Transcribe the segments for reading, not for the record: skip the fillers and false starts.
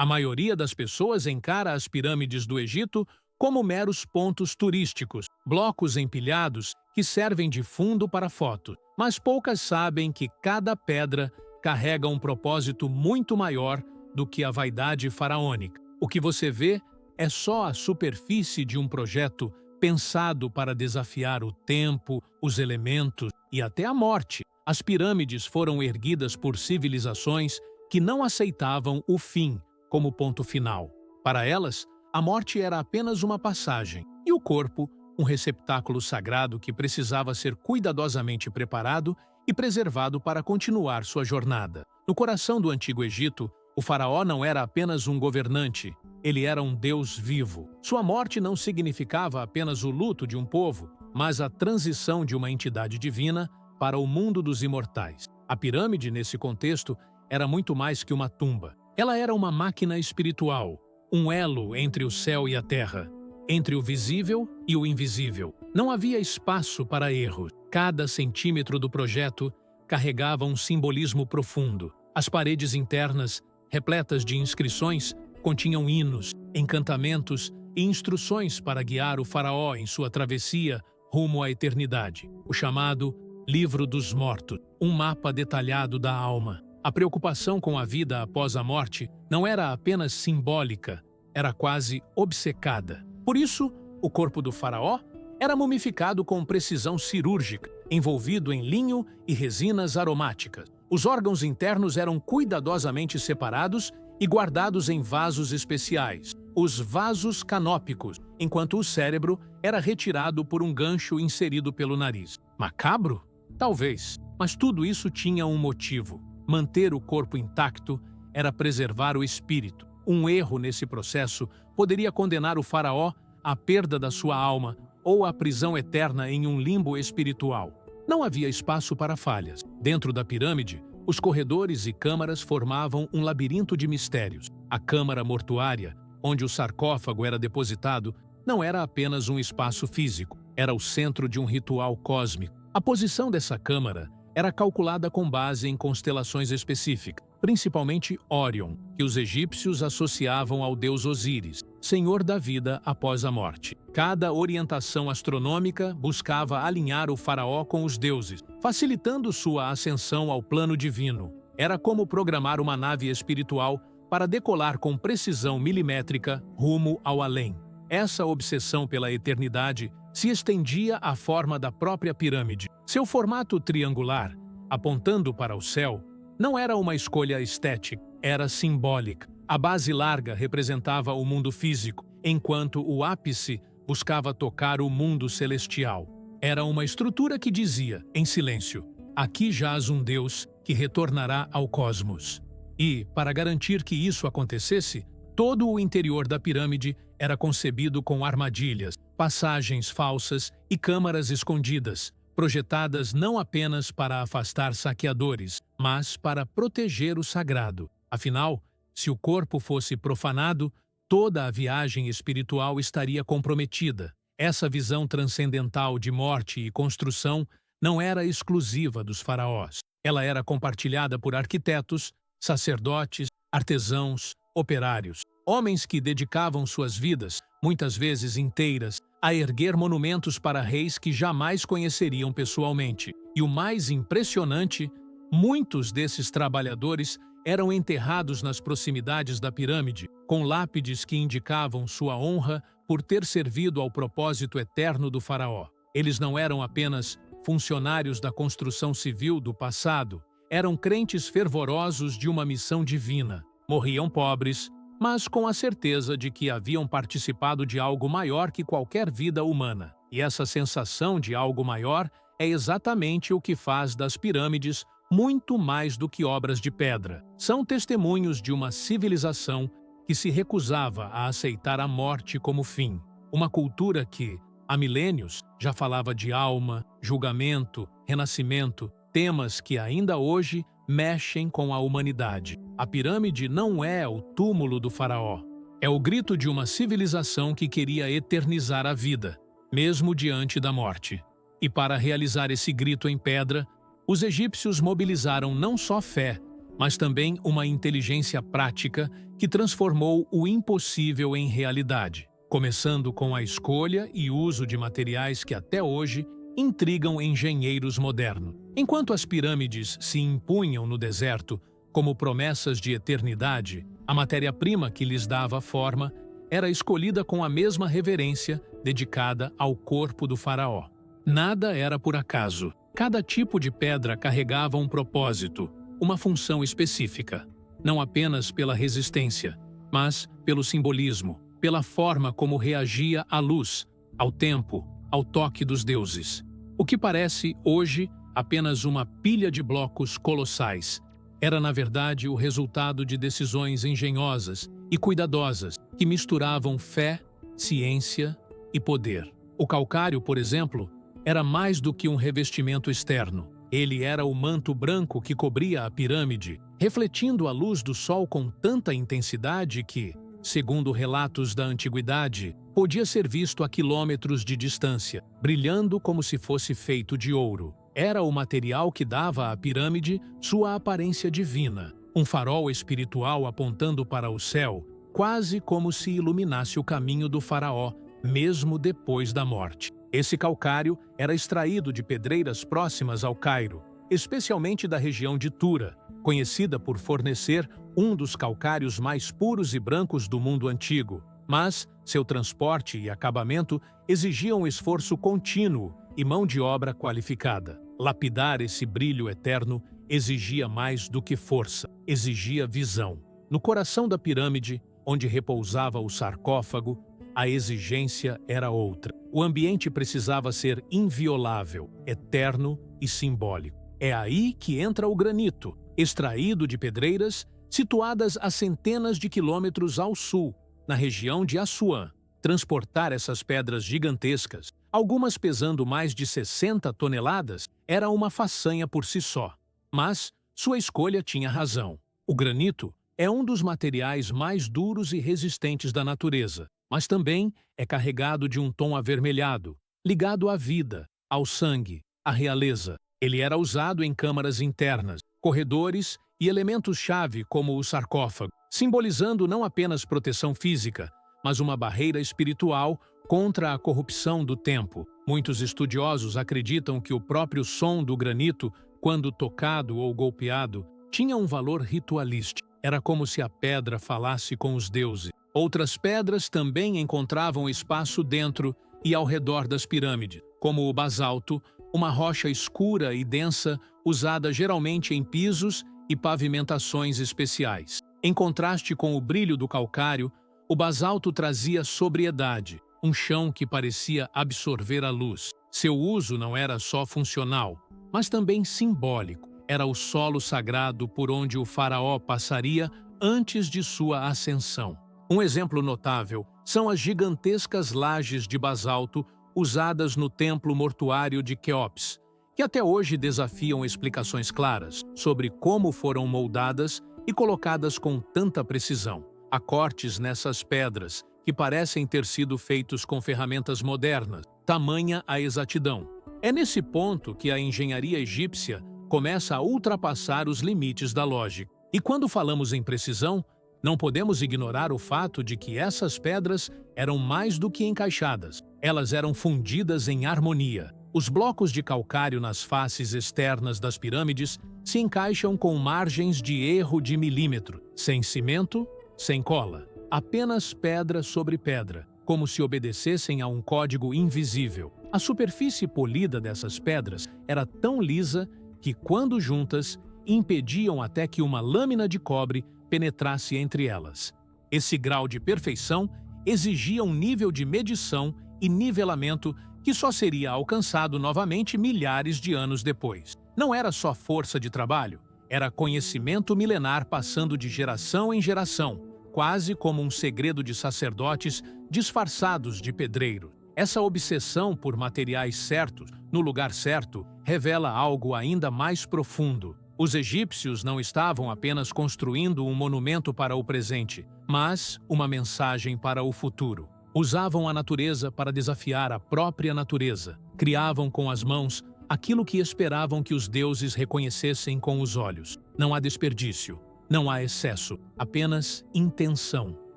A maioria das pessoas encara as pirâmides do Egito como meros pontos turísticos, blocos empilhados que servem de fundo para fotos. Mas poucas sabem que cada pedra carrega um propósito muito maior do que a vaidade faraônica. O que você vê é só a superfície de um projeto pensado para desafiar o tempo, os elementos e até a morte. As pirâmides foram erguidas por civilizações que não aceitavam o fim como ponto final. Para elas, a morte era apenas uma passagem, e o corpo, um receptáculo sagrado que precisava ser cuidadosamente preparado e preservado para continuar sua jornada. No coração do Antigo Egito, o faraó não era apenas um governante, ele era um deus vivo. Sua morte não significava apenas o luto de um povo, mas a transição de uma entidade divina para o mundo dos imortais. A pirâmide, nesse contexto, era muito mais que uma tumba. Ela era uma máquina espiritual, um elo entre o céu e a terra, entre o visível e o invisível. Não havia espaço para erros. Cada centímetro do projeto carregava um simbolismo profundo. As paredes internas, repletas de inscrições, continham hinos, encantamentos e instruções para guiar o faraó em sua travessia rumo à eternidade. O chamado Livro dos Mortos, um mapa detalhado da alma. A preocupação com a vida após a morte não era apenas simbólica, era quase obcecada. Por isso, o corpo do faraó era mumificado com precisão cirúrgica, envolvido em linho e resinas aromáticas. Os órgãos internos eram cuidadosamente separados e guardados em vasos especiais, os vasos canópicos, enquanto o cérebro era retirado por um gancho inserido pelo nariz. Macabro? Talvez, mas tudo isso tinha um motivo. Manter o corpo intacto era preservar o espírito. Um erro nesse processo poderia condenar o faraó à perda da sua alma ou à prisão eterna em um limbo espiritual. Não havia espaço para falhas. Dentro da pirâmide, os corredores e câmaras formavam um labirinto de mistérios. A câmara mortuária, onde o sarcófago era depositado, não era apenas um espaço físico, era o centro de um ritual cósmico. A posição dessa câmara era calculada com base em constelações específicas, principalmente Órion, que os egípcios associavam ao deus Osíris, senhor da vida após a morte. Cada orientação astronômica buscava alinhar o faraó com os deuses, facilitando sua ascensão ao plano divino. Era como programar uma nave espiritual para decolar com precisão milimétrica rumo ao além. Essa obsessão pela eternidade se estendia à forma da própria pirâmide. Seu formato triangular, apontando para o céu, não era uma escolha estética, era simbólica. A base larga representava o mundo físico, enquanto o ápice buscava tocar o mundo celestial. Era uma estrutura que dizia, em silêncio, aqui jaz um Deus que retornará ao cosmos. E, para garantir que isso acontecesse, todo o interior da pirâmide era concebido com armadilhas, passagens falsas e câmaras escondidas, projetadas não apenas para afastar saqueadores, mas para proteger o sagrado. Afinal, se o corpo fosse profanado, toda a viagem espiritual estaria comprometida. Essa visão transcendental de morte e construção não era exclusiva dos faraós. Ela era compartilhada por arquitetos, sacerdotes, artesãos, operários. Homens que dedicavam suas vidas, muitas vezes inteiras, a erguer monumentos para reis que jamais conheceriam pessoalmente. E o mais impressionante, muitos desses trabalhadores eram enterrados nas proximidades da pirâmide, com lápides que indicavam sua honra por ter servido ao propósito eterno do faraó. Eles não eram apenas funcionários da construção civil do passado, eram crentes fervorosos de uma missão divina. Morriam pobres, mas com a certeza de que haviam participado de algo maior que qualquer vida humana. E essa sensação de algo maior é exatamente o que faz das pirâmides muito mais do que obras de pedra. São testemunhos de uma civilização que se recusava a aceitar a morte como fim. Uma cultura que, há milênios, já falava de alma, julgamento, renascimento, temas que ainda hoje mexem com a humanidade. A pirâmide não é o túmulo do faraó. É o grito de uma civilização que queria eternizar a vida, mesmo diante da morte. E para realizar esse grito em pedra, os egípcios mobilizaram não só fé, mas também uma inteligência prática que transformou o impossível em realidade, começando com a escolha e uso de materiais que até hoje intrigam engenheiros modernos. Enquanto as pirâmides se impunham no deserto como promessas de eternidade, a matéria-prima que lhes dava forma era escolhida com a mesma reverência dedicada ao corpo do faraó. Nada era por acaso. Cada tipo de pedra carregava um propósito, uma função específica, não apenas pela resistência, mas pelo simbolismo, pela forma como reagia à luz, ao tempo, ao toque dos deuses. O que parece, hoje, apenas uma pilha de blocos colossais, era, na verdade, o resultado de decisões engenhosas e cuidadosas que misturavam fé, ciência e poder. O calcário, por exemplo, era mais do que um revestimento externo. Ele era o manto branco que cobria a pirâmide, refletindo a luz do sol com tanta intensidade que, segundo relatos da antiguidade, podia ser visto a quilômetros de distância, brilhando como se fosse feito de ouro. Era o material que dava à pirâmide sua aparência divina, um farol espiritual apontando para o céu, quase como se iluminasse o caminho do faraó, mesmo depois da morte. Esse calcário era extraído de pedreiras próximas ao Cairo, especialmente da região de Tura, conhecida por fornecer um dos calcários mais puros e brancos do mundo antigo. Mas seu transporte e acabamento exigiam esforço contínuo e mão de obra qualificada. Lapidar esse brilho eterno exigia mais do que força, exigia visão. No coração da pirâmide, onde repousava o sarcófago, a exigência era outra. O ambiente precisava ser inviolável, eterno e simbólico. É aí que entra o granito, extraído de pedreiras situadas a centenas de quilômetros ao sul, na região de Assuã. Transportar essas pedras gigantescas, algumas pesando mais de 60 toneladas, era uma façanha por si só. Mas sua escolha tinha razão. O granito é um dos materiais mais duros e resistentes da natureza, mas também é carregado de um tom avermelhado, ligado à vida, ao sangue, à realeza. Ele era usado em câmaras internas, corredores e elementos-chave como o sarcófago, simbolizando não apenas proteção física, mas uma barreira espiritual contra a corrupção do tempo. Muitos estudiosos acreditam que o próprio som do granito, quando tocado ou golpeado, tinha um valor ritualístico. Era como se a pedra falasse com os deuses. Outras pedras também encontravam espaço dentro e ao redor das pirâmides, como o basalto, uma rocha escura e densa usada geralmente em pisos e pavimentações especiais. Em contraste com o brilho do calcário, o basalto trazia sobriedade, um chão que parecia absorver a luz. Seu uso não era só funcional, mas também simbólico. Era o solo sagrado por onde o faraó passaria antes de sua ascensão. Um exemplo notável são as gigantescas lajes de basalto usadas no templo mortuário de Quéops, que até hoje desafiam explicações claras sobre como foram moldadas e colocadas com tanta precisão. Há cortes nessas pedras que parecem ter sido feitos com ferramentas modernas, tamanha a exatidão. É nesse ponto que a engenharia egípcia começa a ultrapassar os limites da lógica. E quando falamos em precisão, não podemos ignorar o fato de que essas pedras eram mais do que encaixadas. Elas eram fundidas em harmonia. Os blocos de calcário nas faces externas das pirâmides se encaixam com margens de erro de milímetro, sem cimento, sem cola. Apenas pedra sobre pedra, como se obedecessem a um código invisível. A superfície polida dessas pedras era tão lisa que, quando juntas, impediam até que uma lâmina de cobre penetrasse entre elas. Esse grau de perfeição exigia um nível de medição e nivelamento que só seria alcançado novamente milhares de anos depois. Não era só força de trabalho, era conhecimento milenar passando de geração em geração, quase como um segredo de sacerdotes disfarçados de pedreiro. Essa obsessão por materiais certos, no lugar certo, revela algo ainda mais profundo. Os egípcios não estavam apenas construindo um monumento para o presente, mas uma mensagem para o futuro. Usavam a natureza para desafiar a própria natureza. Criavam com as mãos aquilo que esperavam que os deuses reconhecessem com os olhos. Não há desperdício, não há excesso, apenas intenção.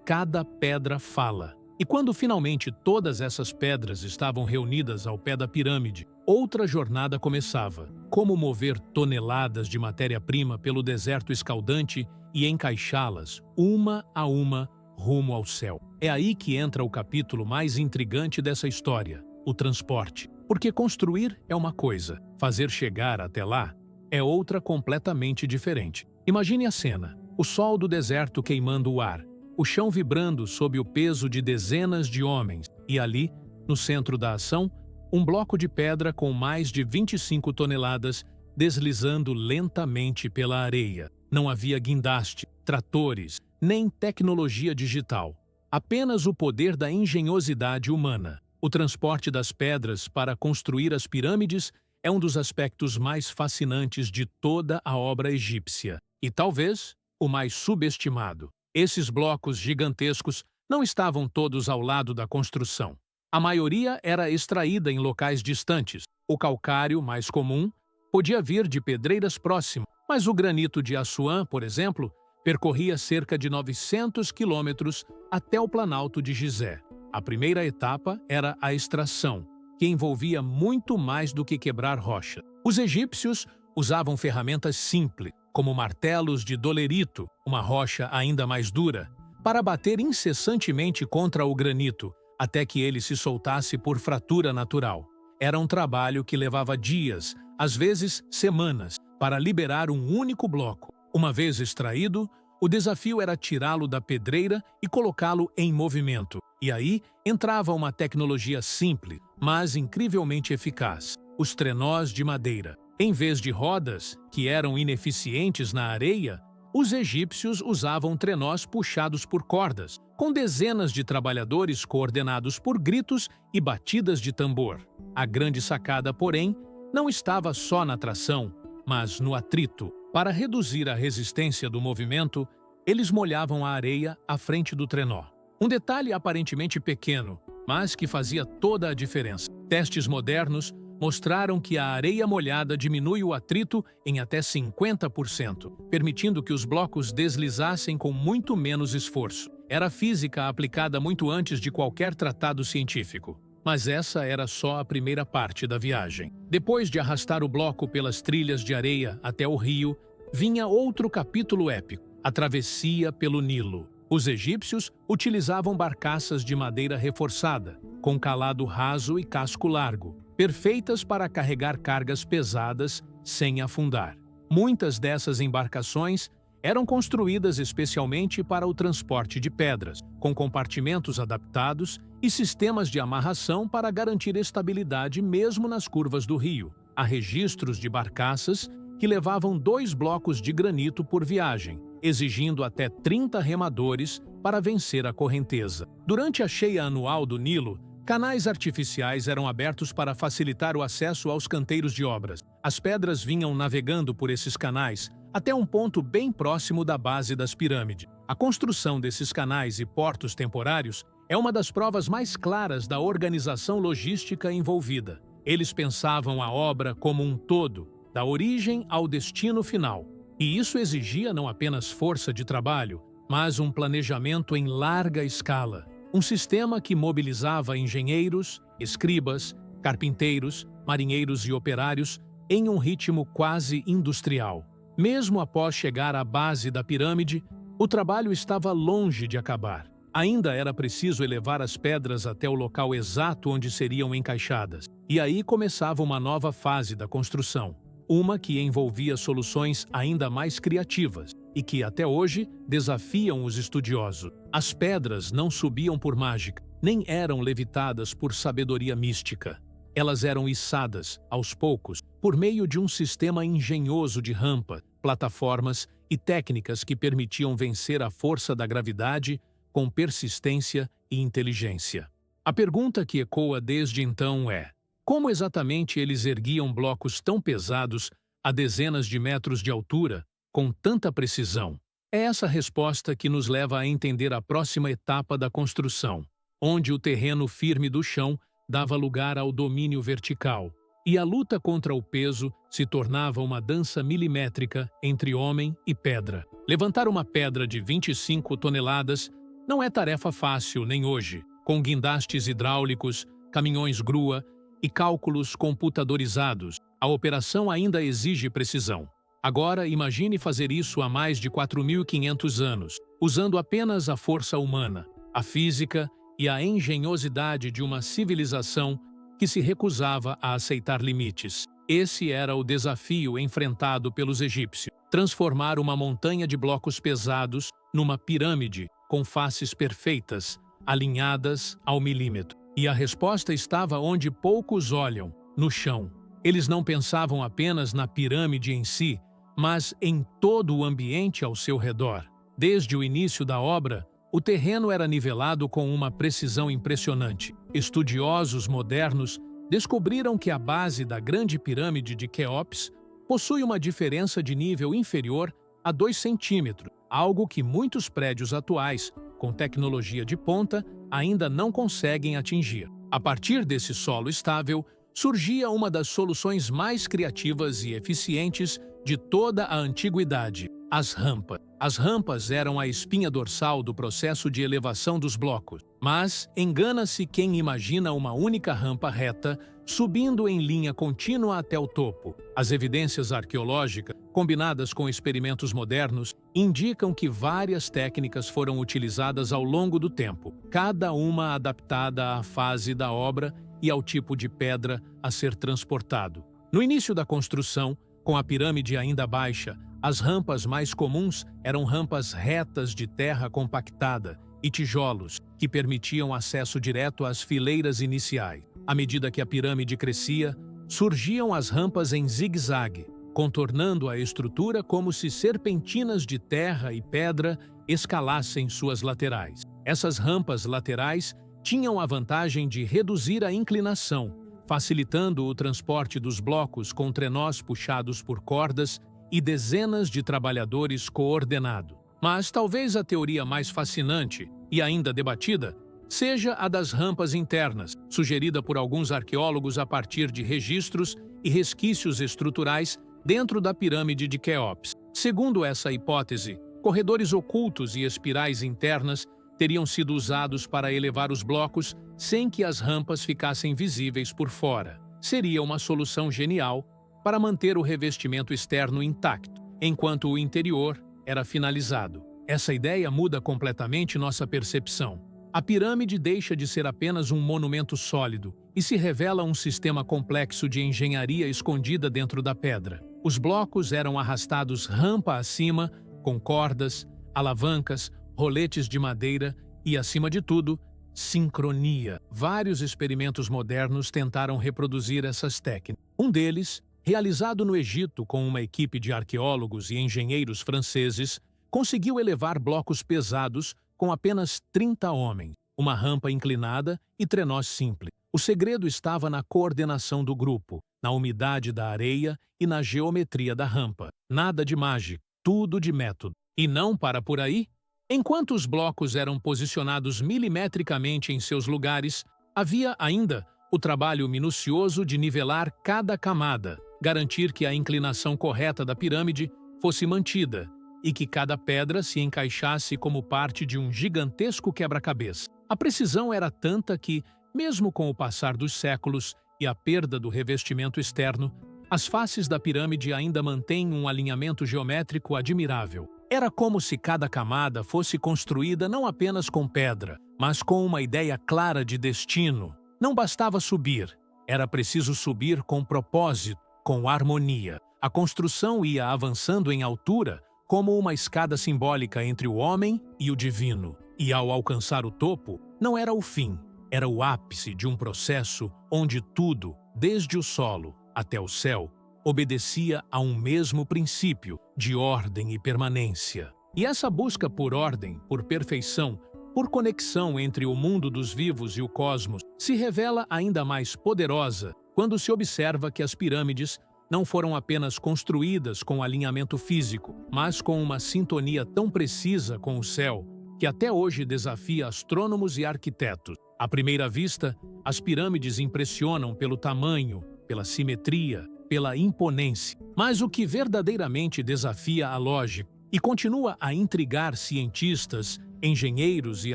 Cada pedra fala. E quando finalmente todas essas pedras estavam reunidas ao pé da pirâmide, outra jornada começava. Como mover toneladas de matéria-prima pelo deserto escaldante e encaixá-las, uma a uma, rumo ao céu. É aí que entra o capítulo mais intrigante dessa história, o transporte. Porque construir é uma coisa, fazer chegar até lá é outra completamente diferente. Imagine a cena: o sol do deserto queimando o ar, o chão vibrando sob o peso de dezenas de homens, e ali, no centro da ação, um bloco de pedra com mais de 25 toneladas deslizando lentamente pela areia. Não havia guindaste, tratores, nem tecnologia digital. Apenas o poder da engenhosidade humana. O transporte das pedras para construir as pirâmides é um dos aspectos mais fascinantes de toda a obra egípcia. E talvez o mais subestimado. Esses blocos gigantescos não estavam todos ao lado da construção. A maioria era extraída em locais distantes. O calcário, mais comum, podia vir de pedreiras próximas, mas o granito de Assuã, por exemplo, percorria cerca de 900 quilômetros até o Planalto de Gizé. A primeira etapa era a extração, que envolvia muito mais do que quebrar rocha. Os egípcios usavam ferramentas simples, como martelos de dolerito, uma rocha ainda mais dura, para bater incessantemente contra o granito, até que ele se soltasse por fratura natural. Era um trabalho que levava dias, às vezes semanas, para liberar um único bloco. Uma vez extraído, o desafio era tirá-lo da pedreira e colocá-lo em movimento. E aí entrava uma tecnologia simples, mas incrivelmente eficaz: os trenós de madeira. Em vez de rodas, que eram ineficientes na areia, os egípcios usavam trenós puxados por cordas, com dezenas de trabalhadores coordenados por gritos e batidas de tambor. A grande sacada, porém, não estava só na tração, mas no atrito. Para reduzir a resistência do movimento, eles molhavam a areia à frente do trenó. Um detalhe aparentemente pequeno, mas que fazia toda a diferença. Testes modernos mostraram que a areia molhada diminui o atrito em até 50%, permitindo que os blocos deslizassem com muito menos esforço. Era física aplicada muito antes de qualquer tratado científico. Mas essa era só a primeira parte da viagem. Depois de arrastar o bloco pelas trilhas de areia até o rio, vinha outro capítulo épico: a travessia pelo Nilo. Os egípcios utilizavam barcaças de madeira reforçada, com calado raso e casco largo, perfeitas para carregar cargas pesadas sem afundar. Muitas dessas embarcações eram construídas especialmente para o transporte de pedras, com compartimentos adaptados e sistemas de amarração para garantir estabilidade mesmo nas curvas do rio. Há registros de barcaças que levavam 2 blocos de granito por viagem, exigindo até 30 remadores para vencer a correnteza. Durante a cheia anual do Nilo, canais artificiais eram abertos para facilitar o acesso aos canteiros de obras. As pedras vinham navegando por esses canais até um ponto bem próximo da base das pirâmides. A construção desses canais e portos temporários é uma das provas mais claras da organização logística envolvida. Eles pensavam a obra como um todo, da origem ao destino final. E isso exigia não apenas força de trabalho, mas um planejamento em larga escala. Um sistema que mobilizava engenheiros, escribas, carpinteiros, marinheiros e operários em um ritmo quase industrial. Mesmo após chegar à base da pirâmide, o trabalho estava longe de acabar. Ainda era preciso elevar as pedras até o local exato onde seriam encaixadas. E aí começava uma nova fase da construção. Uma que envolvia soluções ainda mais criativas e que, até hoje, desafiam os estudiosos. As pedras não subiam por mágica, nem eram levitadas por sabedoria mística. Elas eram içadas, aos poucos, por meio de um sistema engenhoso de rampas, plataformas e técnicas que permitiam vencer a força da gravidade com persistência e inteligência. A pergunta que ecoa desde então é: como exatamente eles erguiam blocos tão pesados a dezenas de metros de altura, com tanta precisão? É essa resposta que nos leva a entender a próxima etapa da construção, onde o terreno firme do chão dava lugar ao domínio vertical. e a luta contra o peso se tornava uma dança milimétrica entre homem e pedra. Levantar uma pedra de 25 toneladas não é tarefa fácil nem hoje, com guindastes hidráulicos, caminhões-grua e cálculos computadorizados. A operação ainda exige precisão. Agora, imagine fazer isso há mais de 4.500 anos, usando apenas a força humana, a física e a engenhosidade de uma civilização que se recusava a aceitar limites. Esse era o desafio enfrentado pelos egípcios: transformar uma montanha de blocos pesados numa pirâmide com faces perfeitas, alinhadas ao milímetro. E a resposta estava onde poucos olham: no chão. Eles não pensavam apenas na pirâmide em si, mas em todo o ambiente ao seu redor. Desde o início da obra, o terreno era nivelado com uma precisão impressionante. Estudiosos modernos descobriram que a base da Grande Pirâmide de Quéops possui uma diferença de nível inferior a 2 centímetros, algo que muitos prédios atuais, com tecnologia de ponta, ainda não conseguem atingir. A partir desse solo estável, surgia uma das soluções mais criativas e eficientes de toda a antiguidade: as rampas. As rampas eram a espinha dorsal do processo de elevação dos blocos. Mas engana-se quem imagina uma única rampa reta, subindo em linha contínua até o topo. As evidências arqueológicas, combinadas com experimentos modernos, indicam que várias técnicas foram utilizadas ao longo do tempo, cada uma adaptada à fase da obra e ao tipo de pedra a ser transportado. No início da construção, com a pirâmide ainda baixa, as rampas mais comuns eram rampas retas de terra compactada e tijolos, que permitiam acesso direto às fileiras iniciais. À medida que a pirâmide crescia, surgiam as rampas em zigue-zague, contornando a estrutura como se serpentinas de terra e pedra escalassem suas laterais. Essas rampas laterais tinham a vantagem de reduzir a inclinação, facilitando o transporte dos blocos com trenós puxados por cordas e dezenas de trabalhadores coordenados. Mas talvez a teoria mais fascinante e ainda debatida seja a das rampas internas, sugerida por alguns arqueólogos a partir de registros e resquícios estruturais dentro da pirâmide de Quéops. Segundo essa hipótese, corredores ocultos e espirais internas teriam sido usados para elevar os blocos sem que as rampas ficassem visíveis por fora. Seria uma solução genial para manter o revestimento externo intacto, enquanto o interior era finalizado. Essa ideia muda completamente nossa percepção. A pirâmide deixa de ser apenas um monumento sólido e se revela um sistema complexo de engenharia escondida dentro da pedra. Os blocos eram arrastados rampa acima, com cordas, alavancas, roletes de madeira e, acima de tudo, sincronia. Vários experimentos modernos tentaram reproduzir essas técnicas. Um deles, realizado no Egito com uma equipe de arqueólogos e engenheiros franceses, conseguiu elevar blocos pesados com apenas 30 homens, uma rampa inclinada e trenós simples. O segredo estava na coordenação do grupo, na umidade da areia e na geometria da rampa. Nada de mágica, tudo de método. E não para por aí. Enquanto os blocos eram posicionados milimetricamente em seus lugares, havia ainda o trabalho minucioso de nivelar cada camada, garantir que a inclinação correta da pirâmide fosse mantida e que cada pedra se encaixasse como parte de um gigantesco quebra-cabeça. A precisão era tanta que, mesmo com o passar dos séculos e a perda do revestimento externo, as faces da pirâmide ainda mantêm um alinhamento geométrico admirável. Era como se cada camada fosse construída não apenas com pedra, mas com uma ideia clara de destino. Não bastava subir, era preciso subir com propósito, com harmonia. A construção ia avançando em altura, como uma escada simbólica entre o homem e o divino. E ao alcançar o topo, não era o fim, era o ápice de um processo onde tudo, desde o solo até o céu, obedecia a um mesmo princípio de ordem e permanência. E essa busca por ordem, por perfeição, por conexão entre o mundo dos vivos e o cosmos, se revela ainda mais poderosa quando se observa que as pirâmides não foram apenas construídas com alinhamento físico, mas com uma sintonia tão precisa com o céu que até hoje desafia astrônomos e arquitetos. À primeira vista, as pirâmides impressionam pelo tamanho, pela simetria, pela imponência. Mas o que verdadeiramente desafia a lógica e continua a intrigar cientistas, engenheiros e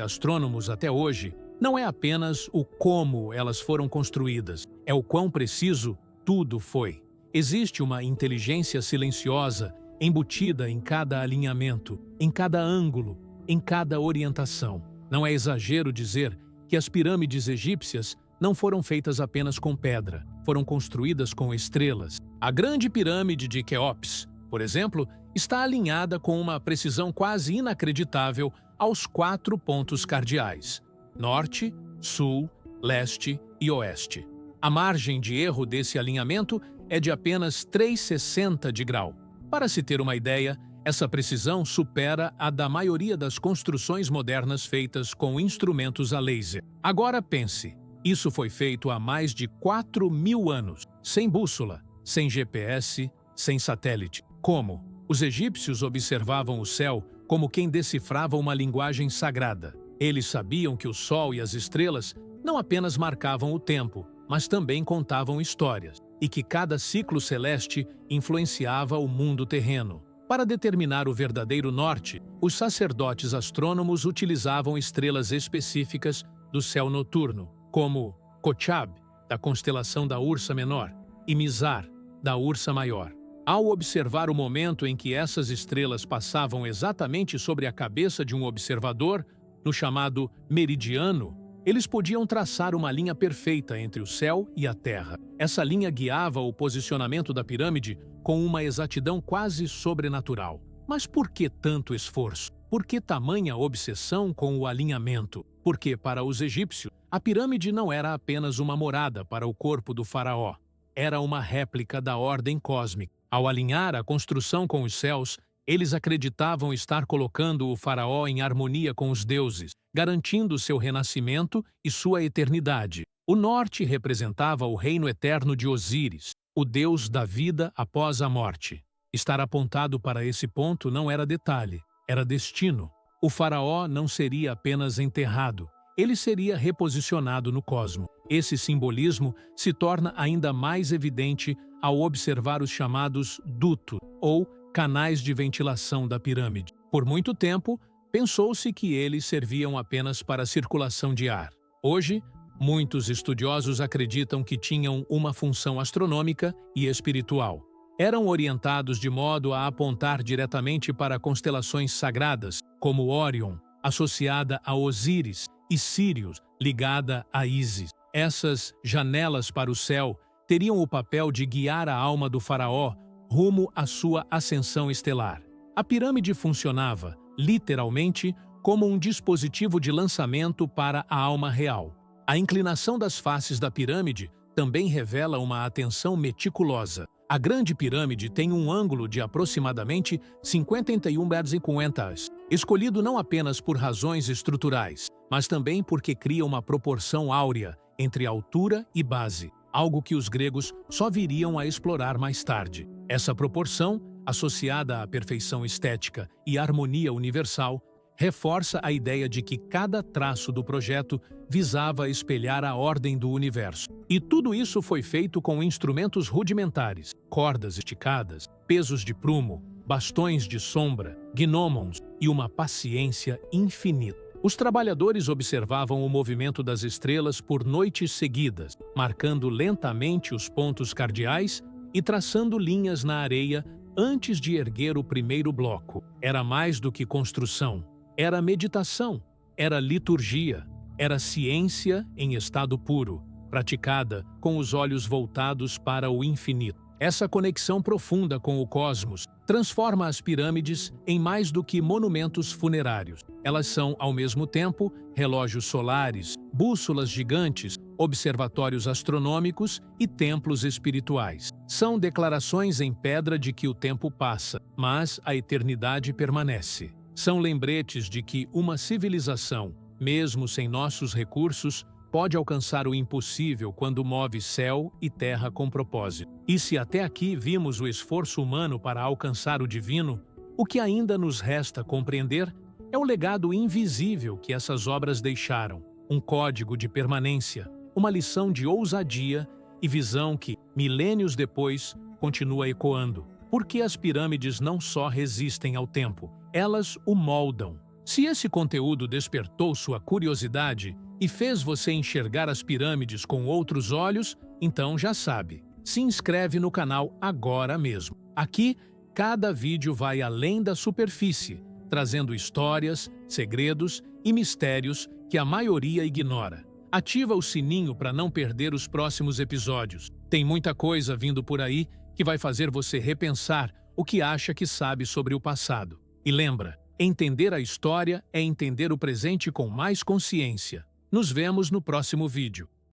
astrônomos até hoje, não é apenas o como elas foram construídas, é o quão preciso tudo foi. Existe uma inteligência silenciosa embutida em cada alinhamento, em cada ângulo, em cada orientação. Não é exagero dizer que as pirâmides egípcias não foram feitas apenas com pedra, foram construídas com estrelas. A grande pirâmide de Quéops, por exemplo, está alinhada com uma precisão quase inacreditável aos 4 pontos cardeais: norte, sul, leste e oeste. A margem de erro desse alinhamento é de apenas 3/60 de grau. Para se ter uma ideia, essa precisão supera a da maioria das construções modernas feitas com instrumentos a laser. Agora pense, isso foi feito há mais de 4.000 anos, sem bússola, sem GPS, sem satélite. Como? Os egípcios observavam o céu como quem decifrava uma linguagem sagrada. Eles sabiam que o sol e as estrelas não apenas marcavam o tempo, mas também contavam histórias, e que cada ciclo celeste influenciava o mundo terreno. Para determinar o verdadeiro norte, os sacerdotes astrônomos utilizavam estrelas específicas do céu noturno, como Kochab, da constelação da Ursa Menor, e Mizar, da Ursa Maior. Ao observar o momento em que essas estrelas passavam exatamente sobre a cabeça de um observador, no chamado meridiano, eles podiam traçar uma linha perfeita entre o céu e a terra. Essa linha guiava o posicionamento da pirâmide com uma exatidão quase sobrenatural. Mas por que tanto esforço? Por que tamanha obsessão com o alinhamento? Porque, para os egípcios, a pirâmide não era apenas uma morada para o corpo do faraó. Era uma réplica da ordem cósmica. Ao alinhar a construção com os céus, eles acreditavam estar colocando o faraó em harmonia com os deuses, garantindo seu renascimento e sua eternidade. O norte representava o reino eterno de Osíris, o deus da vida após a morte. Estar apontado para esse ponto não era detalhe, era destino. O faraó não seria apenas enterrado, ele seria reposicionado no cosmos. Esse simbolismo se torna ainda mais evidente ao observar os chamados dutos, ou canais de ventilação da pirâmide. Por muito tempo, pensou-se que eles serviam apenas para a circulação de ar. Hoje, muitos estudiosos acreditam que tinham uma função astronômica e espiritual. Eram orientados de modo a apontar diretamente para constelações sagradas, como Órion, associada a Osíris, e Sírios, ligada a Ísis. Essas janelas para o céu teriam o papel de guiar a alma do faraó rumo à sua ascensão estelar. A pirâmide funcionava, literalmente, como um dispositivo de lançamento para a alma real. A inclinação das faces da pirâmide também revela uma atenção meticulosa. A Grande Pirâmide tem um ângulo de aproximadamente 51,50 metros, escolhido não apenas por razões estruturais, mas também porque cria uma proporção áurea entre altura e base, algo que os gregos só viriam a explorar mais tarde. Essa proporção, associada à perfeição estética e harmonia universal, reforça a ideia de que cada traço do projeto visava espelhar a ordem do universo. E tudo isso foi feito com instrumentos rudimentares, cordas esticadas, pesos de prumo, bastões de sombra, gnomons e uma paciência infinita. Os trabalhadores observavam o movimento das estrelas por noites seguidas, marcando lentamente os pontos cardeais e traçando linhas na areia antes de erguer o primeiro bloco. Era mais do que construção. Era meditação, era liturgia, era ciência em estado puro, praticada com os olhos voltados para o infinito. Essa conexão profunda com o cosmos transforma as pirâmides em mais do que monumentos funerários. Elas são, ao mesmo tempo, relógios solares, bússolas gigantes, observatórios astronômicos e templos espirituais. São declarações em pedra de que o tempo passa, mas a eternidade permanece. São lembretes de que uma civilização, mesmo sem nossos recursos, pode alcançar o impossível quando move céu e terra com propósito. E se até aqui vimos o esforço humano para alcançar o divino, o que ainda nos resta compreender é o legado invisível que essas obras deixaram, um código de permanência, uma lição de ousadia e visão que, milênios depois, continua ecoando. Porque as pirâmides não só resistem ao tempo, elas o moldam. Se esse conteúdo despertou sua curiosidade e fez você enxergar as pirâmides com outros olhos, então já sabe. Se inscreve no canal agora mesmo. Aqui, cada vídeo vai além da superfície, trazendo histórias, segredos e mistérios que a maioria ignora. Ativa o sininho para não perder os próximos episódios. Tem muita coisa vindo por aí que vai fazer você repensar o que acha que sabe sobre o passado. E lembra, entender a história é entender o presente com mais consciência. Nos vemos no próximo vídeo.